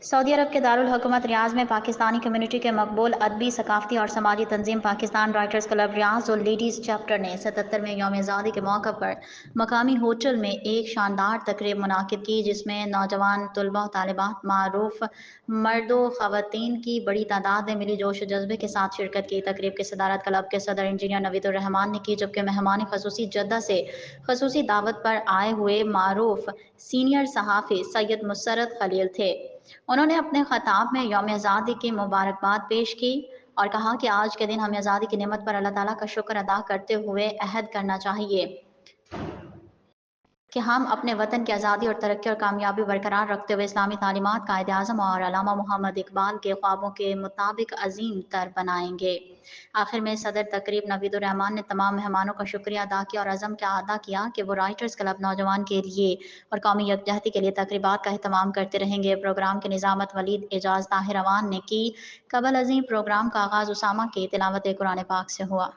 Saudi अरब के दारुल हुकूमत रियाज में पाकिस्तानी कम्युनिटी के मकबूल अदबी, सकाफती और समाजी तंजीम पाकिस्तान राइटर्स क्लब रियाज और लेडीज़ चैप्टर ने 77वें यौम आज़ादी के मौके पर मकामी होटल में एक शानदार तकरीब मुनाकिद की, जिसमें नौजवान तलबा और तालिबात, मारूफ मर्दो ख़वातीन की बड़ी तादाद ने मिली जोश और जज्बे के साथ शिरकत की। तकरीब की सदारत क्लब के सदर इंजीनियर नवीदुर रहमान ने की, जबकि मेहमान खसूसी जद्दा से खसूसी दावत पर आए हुए मारूफ सीनियर सहाफ़ी सैयद मुसर्रत खलील थे। उन्होंने अपने खिताब में यौम आज़ादी की मुबारकबाद पेश की और कहा कि आज के दिन हमें आज़ादी की नेमत पर अल्लाह ताला का शुक्र अदा करते हुए अहद करना चाहिए कि हम अपने वतन की आज़ादी और तरक्की और कामयाबी बरकरार रखते हुए इस्लामी तालीमात कायद आज़म और अल्लामा मोहम्मद इकबाल के ख्वाबों के मुताबिक अजीम तर बनाएंगे। आखिर में सदर तकरीब नवीदुर रहमान ने तमाम मेहमानों का शुक्रिया अदा किया और अज़म का अदा किया कि वो राइटर्स क्लब नौजवान के लिए और कौमी यकजहती के लिए तकरीबात का अहतमाम करते रहेंगे। प्रोग्राम की निज़ामत वलीद एजाज ताहिर अवान ने की। कबल अजीम प्रोग्राम का आगाज़ उसामा की तिलावत कुरान पाक से हुआ।